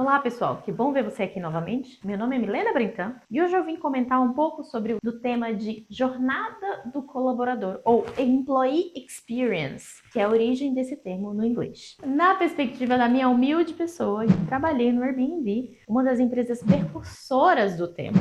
Olá pessoal, que bom ver você aqui novamente. Meu nome é Milena Brentan e hoje eu vim comentar um pouco sobre o tema de jornada do colaborador ou Employee Experience, que é a origem desse termo no inglês. Na perspectiva da minha humilde pessoa, que trabalhei no Airbnb, uma das empresas precursoras do tema.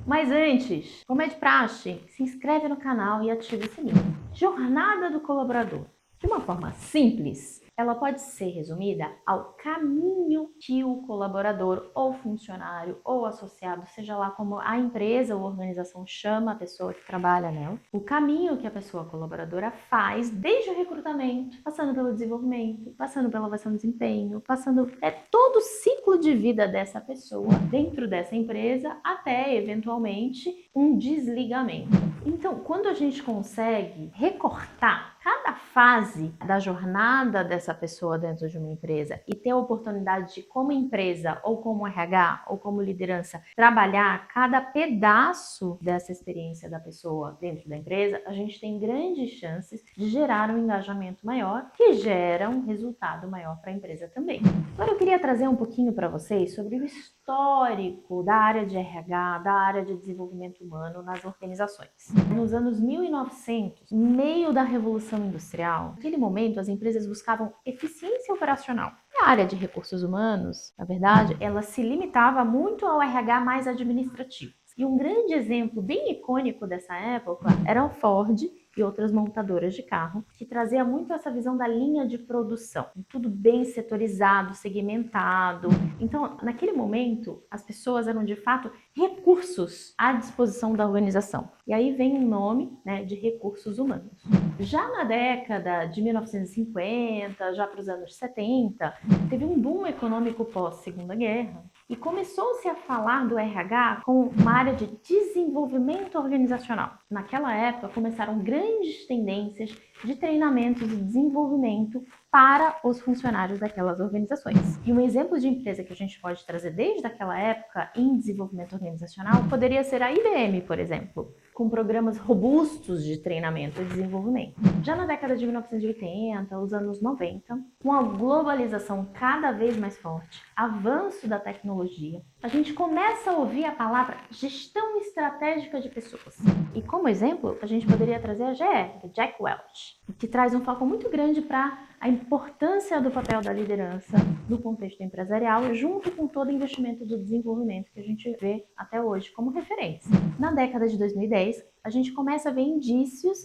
Mas antes, como é de praxe, se inscreve no canal e ativa o sininho. Jornada do colaborador. De uma forma simples, ela pode ser resumida ao caminho que o colaborador ou funcionário ou associado, seja lá como a empresa ou organização chama a pessoa que trabalha nela, o caminho que a pessoa colaboradora faz desde o recrutamento, passando pelo desenvolvimento, passando pela avaliação de desempenho, passando todo o ciclo de vida dessa pessoa dentro dessa empresa até eventualmente um desligamento. Então, quando a gente consegue recortar cada fase da jornada dessa pessoa dentro de uma empresa e ter a oportunidade de, como empresa ou como RH ou como liderança, trabalhar cada pedaço dessa experiência da pessoa dentro da empresa, a gente tem grandes chances de gerar um engajamento maior, que gera um resultado maior para a empresa também. Agora eu queria trazer um pouquinho para vocês sobre o histórico da área de RH, da área de desenvolvimento humano nas organizações. Nos anos 1900, no meio da Revolução Industrial, naquele momento as empresas buscavam eficiência operacional. A área de recursos humanos, na verdade, ela se limitava muito ao RH mais administrativo. E um grande exemplo bem icônico dessa época era a Ford e outras montadoras de carro, que trazia muito essa visão da linha de produção, tudo bem setorizado, segmentado. Então, naquele momento, as pessoas eram de fato recursos à disposição da organização. E aí vem um nome, de recursos humanos. Já na década de 1950, já para os anos 70, teve um boom econômico pós-Segunda Guerra e começou-se a falar do RH como uma área de desenvolvimento organizacional. Naquela época, começaram grandes tendências de treinamentos e desenvolvimento para os funcionários daquelas organizações. E um exemplo de empresa que a gente pode trazer desde aquela época em desenvolvimento organizacional poderia ser a IBM, por exemplo, com programas robustos de treinamento e desenvolvimento. Já na década de 1980, os anos 90, com a globalização cada vez mais forte, avanço da tecnologia, a gente começa a ouvir a palavra gestão estratégica de pessoas. E como exemplo, a gente poderia trazer a GE, Jack Welch, que traz um foco muito grande para a importância do papel da liderança no contexto empresarial, junto com todo o investimento do desenvolvimento que a gente vê até hoje como referência. Na década de 2010, a gente começa a ver indícios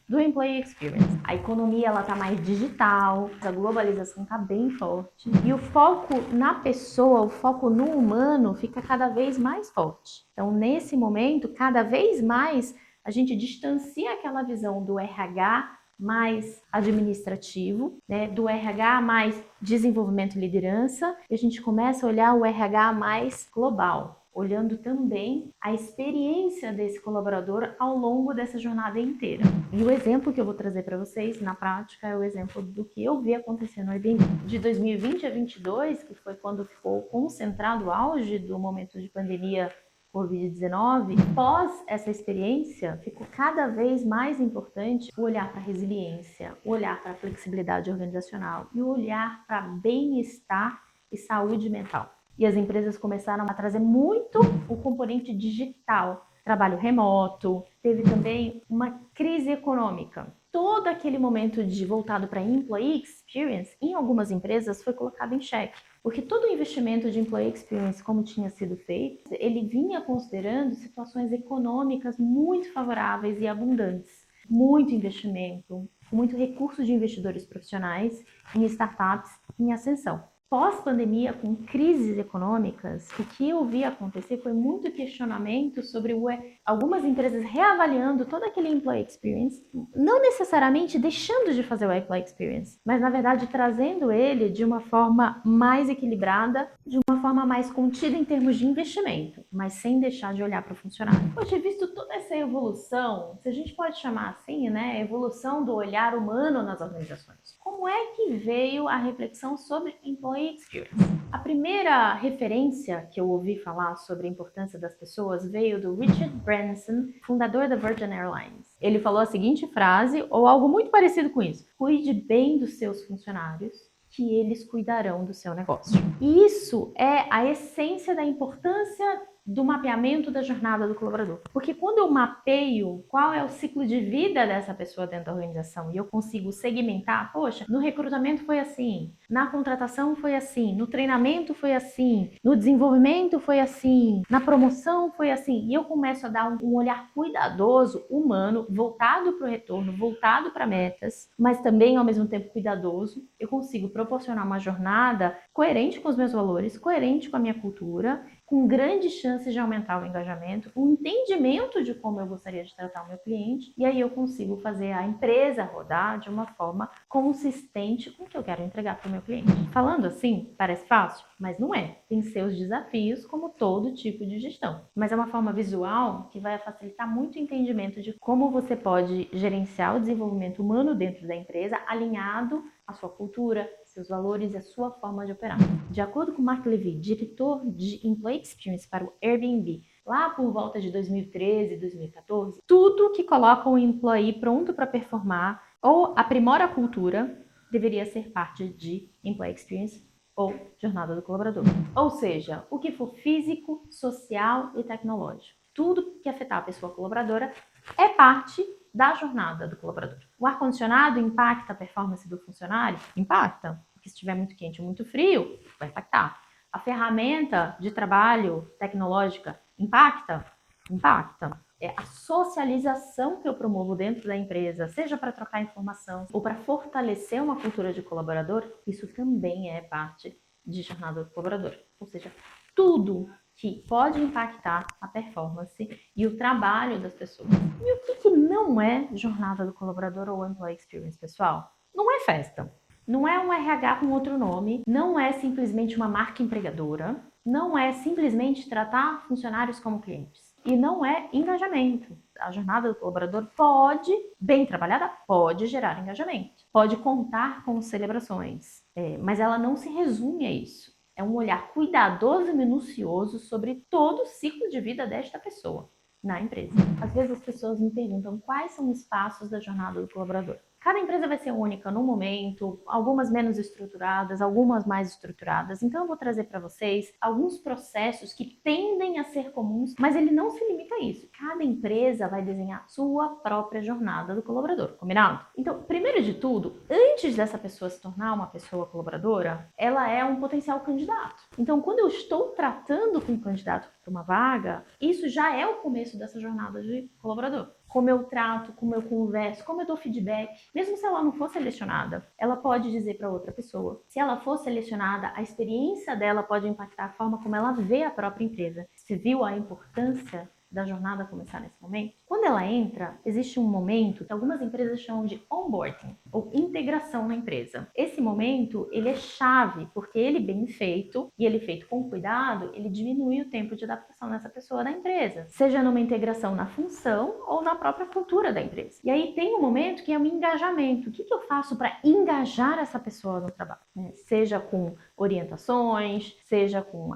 do Employee Experience. A economia está mais digital, a globalização está bem forte e o foco na pessoa, o foco no humano fica cada vez mais forte. Então, nesse momento, cada vez mais a gente distancia aquela visão do RH mais administrativo, do RH mais desenvolvimento e liderança, e a gente começa a olhar o RH mais global, olhando também a experiência desse colaborador ao longo dessa jornada inteira. E o exemplo que eu vou trazer para vocês, na prática, é o exemplo do que eu vi acontecer no Airbnb. De 2020 a 2022, que foi quando ficou concentrado o auge do momento de pandemia Covid-19, pós essa experiência, ficou cada vez mais importante o olhar para a resiliência, o olhar para a flexibilidade organizacional e o olhar para bem-estar e saúde mental. E as empresas começaram a trazer muito o componente digital, trabalho remoto, teve também uma crise econômica. Todo aquele momento voltado para Employee Experience, em algumas empresas, foi colocado em xeque. Porque todo o investimento de Employee Experience, como tinha sido feito, ele vinha considerando situações econômicas muito favoráveis e abundantes. Muito investimento, muito recurso de investidores profissionais em startups em ascensão. Pós-pandemia, com crises econômicas, o que eu vi acontecer foi muito questionamento sobre algumas empresas reavaliando todo aquele Employee Experience, não necessariamente deixando de fazer o Employee Experience, mas na verdade trazendo ele de uma forma mais equilibrada, de uma forma mais contida em termos de investimento, mas sem deixar de olhar para o funcionário. Poxa, visto toda essa evolução, se a gente pode chamar assim, evolução do olhar humano nas organizações, como é que veio a reflexão sobre Employee Experience? A primeira referência que eu ouvi falar sobre a importância das pessoas veio do Richard Branson, fundador da Virgin Airlines. Ele falou a seguinte frase, ou algo muito parecido com isso: cuide bem dos seus funcionários que eles cuidarão do seu negócio. E isso é a essência da importância do mapeamento da jornada do colaborador. Porque quando eu mapeio qual é o ciclo de vida dessa pessoa dentro da organização e eu consigo segmentar, poxa, no recrutamento foi assim, na contratação foi assim, no treinamento foi assim, no desenvolvimento foi assim, na promoção foi assim, e eu começo a dar um olhar cuidadoso, humano, voltado para o retorno, voltado para metas, mas também ao mesmo tempo cuidadoso, eu consigo proporcionar uma jornada coerente com os meus valores, coerente com a minha cultura, com grandes chances de aumentar o engajamento, o entendimento de como eu gostaria de tratar o meu cliente, e aí eu consigo fazer a empresa rodar de uma forma consistente com o que eu quero entregar para o meu cliente. Falando assim, parece fácil, mas não é. Tem seus desafios, como todo tipo de gestão. Mas é uma forma visual que vai facilitar muito o entendimento de como você pode gerenciar o desenvolvimento humano dentro da empresa, alinhado à sua cultura, seus valores e a sua forma de operar. De acordo com Mark Levy, diretor de Employee Experience para o Airbnb, lá por volta de 2013, 2014, tudo que coloca um employee pronto para performar ou aprimora a cultura deveria ser parte de Employee Experience ou jornada do colaborador. Ou seja, o que for físico, social e tecnológico. Tudo que afetar a pessoa colaboradora é parte da jornada do colaborador. O ar-condicionado impacta a performance do funcionário? Impacta. Porque se estiver muito quente ou muito frio, vai impactar. A ferramenta de trabalho tecnológica impacta? Impacta. É a socialização que eu promovo dentro da empresa, seja para trocar informação ou para fortalecer uma cultura de colaborador, isso também é parte de jornada do colaborador. Ou seja, tudo que pode impactar a performance e o trabalho das pessoas. E o que não é jornada do colaborador ou employee experience, pessoal? Não é festa. Não é um RH com outro nome, não é simplesmente uma marca empregadora, não é simplesmente tratar funcionários como clientes. E não é engajamento. A jornada do colaborador pode, bem trabalhada, pode gerar engajamento. Pode contar com celebrações, mas ela não se resume a isso. É um olhar cuidadoso e minucioso sobre todo o ciclo de vida desta pessoa na empresa. Às vezes as pessoas me perguntam quais são os passos da jornada do colaborador. Cada empresa vai ser única no momento, algumas menos estruturadas, algumas mais estruturadas. Então eu vou trazer para vocês alguns processos que tendem a ser comuns, mas ele não se limita a isso. Cada empresa vai desenhar sua própria jornada do colaborador, combinado? Então, primeiro de tudo, antes dessa pessoa se tornar uma pessoa colaboradora, ela é um potencial candidato. Então, quando eu estou tratando com um candidato para uma vaga, isso já é o começo dessa jornada de colaborador. Como eu trato, como eu converso, como eu dou feedback. Mesmo se ela não for selecionada, ela pode dizer para outra pessoa. Se ela for selecionada, a experiência dela pode impactar a forma como ela vê a própria empresa. Você viu a importância da jornada começar nesse momento? Quando ela entra, existe um momento que algumas empresas chamam de onboarding, ou integração na empresa. Esse momento, ele é chave, porque ele bem feito, e ele feito com cuidado, ele diminui o tempo de adaptação dessa pessoa na empresa, seja numa integração na função ou na própria cultura da empresa. E aí tem um momento que é o engajamento. O que eu faço para engajar essa pessoa no trabalho? Seja com orientações, seja com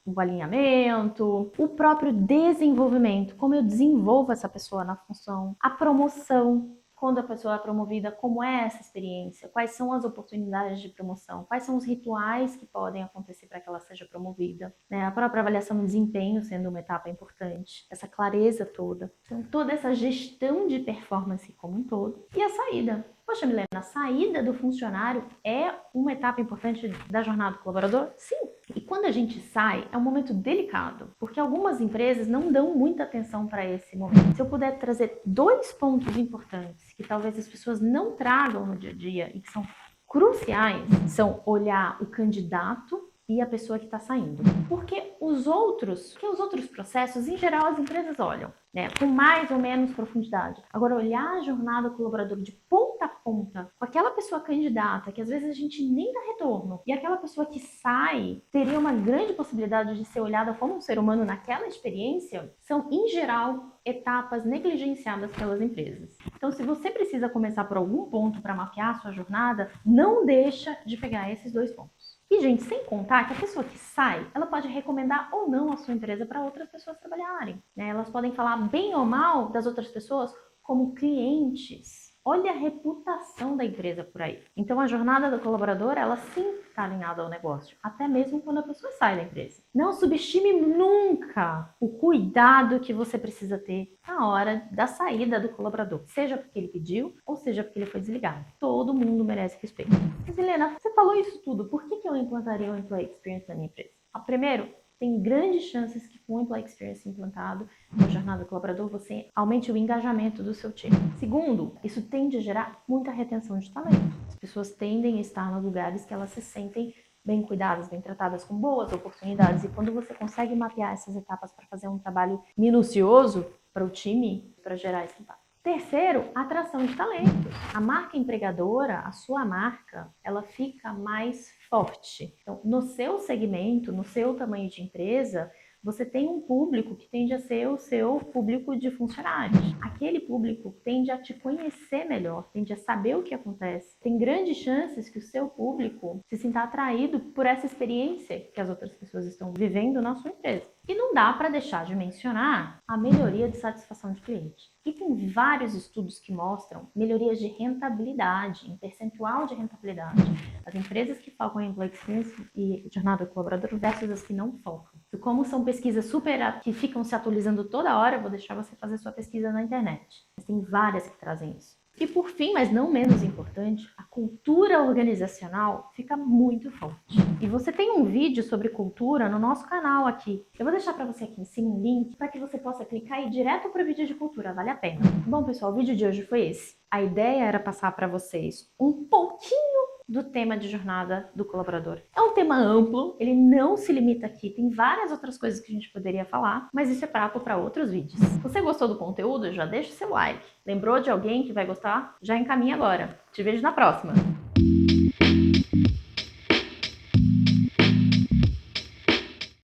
o alinhamento, o próprio desenvolvimento, como eu desenvolvo essa pessoa na função, a promoção, quando a pessoa é promovida, como é essa experiência, quais são as oportunidades de promoção, quais são os rituais que podem acontecer para que ela seja promovida, né? A própria avaliação do desempenho sendo uma etapa importante, essa clareza toda. Então, toda essa gestão de performance como um todo. E a saída. Poxa, Milena, a saída do funcionário é uma etapa importante da jornada do colaborador? Sim. E quando a gente sai, é um momento delicado, porque algumas empresas não dão muita atenção para esse momento. Se eu puder trazer dois pontos importantes que talvez as pessoas não tragam no dia a dia e que são cruciais, são olhar o candidato e a pessoa que está saindo. Porque os outros processos, em geral, as empresas olham, né, com mais ou menos profundidade. Agora, olhar a jornada do colaborador de ponta a ponta, com aquela pessoa candidata, que às vezes a gente nem dá retorno, e aquela pessoa que sai teria uma grande possibilidade de ser olhada como um ser humano naquela experiência, são, em geral, etapas negligenciadas pelas empresas. Então, se você precisa começar por algum ponto para mapear a sua jornada, não deixa de pegar esses dois pontos. E, gente, sem contar que a pessoa que sai, ela pode recomendar ou não a sua empresa para outras pessoas trabalharem, né? Elas podem falar bem ou mal das outras pessoas como clientes. Olha a reputação da empresa por aí. Então a jornada do colaborador, ela sim está alinhada ao negócio, até mesmo quando a pessoa sai da empresa. Não subestime nunca o cuidado que você precisa ter na hora da saída do colaborador, seja porque ele pediu ou seja porque ele foi desligado. Todo mundo merece respeito. Mas Helena, você falou isso tudo, por que eu implantaria o Employee Experience na minha empresa? Primeiro, tem grandes chances que com o Employee Experience implantado na jornada do colaborador, você aumente o engajamento do seu time. Segundo, isso tende a gerar muita retenção de talento. As pessoas tendem a estar nos lugares que elas se sentem bem cuidadas, bem tratadas, com boas oportunidades. E quando você consegue mapear essas etapas para fazer um trabalho minucioso para o time, para gerar esse impacto. Terceiro, atração de talentos. A marca empregadora, a sua marca, ela fica mais forte. Então, no seu segmento, no seu tamanho de empresa, você tem um público que tende a ser o seu público de funcionários. Aquele público tende a te conhecer melhor, tende a saber o que acontece. Tem grandes chances que o seu público se sinta atraído por essa experiência que as outras pessoas estão vivendo na sua empresa. E não dá para deixar de mencionar a melhoria de satisfação de cliente. E tem vários estudos que mostram melhorias de rentabilidade, em percentual de rentabilidade. As empresas que focam em Employee Experience e jornada do colaborador versus as que não focam. E como são pesquisas que ficam se atualizando toda hora, eu vou deixar você fazer sua pesquisa na internet. Mas tem várias que trazem isso. E por fim, mas não menos importante, a cultura organizacional fica muito forte. E você tem um vídeo sobre cultura no nosso canal aqui. Eu vou deixar para você aqui em cima um link para que você possa clicar e ir direto para o vídeo de cultura, vale a pena. Bom, pessoal, o vídeo de hoje foi esse. A ideia era passar para vocês um pouquinho do tema de jornada do colaborador. É um tema amplo, ele não se limita aqui, tem várias outras coisas que a gente poderia falar, mas isso é papo para outros vídeos. Se você gostou do conteúdo, já deixa o seu like. Lembrou de alguém que vai gostar? Já encaminha agora. Te vejo na próxima!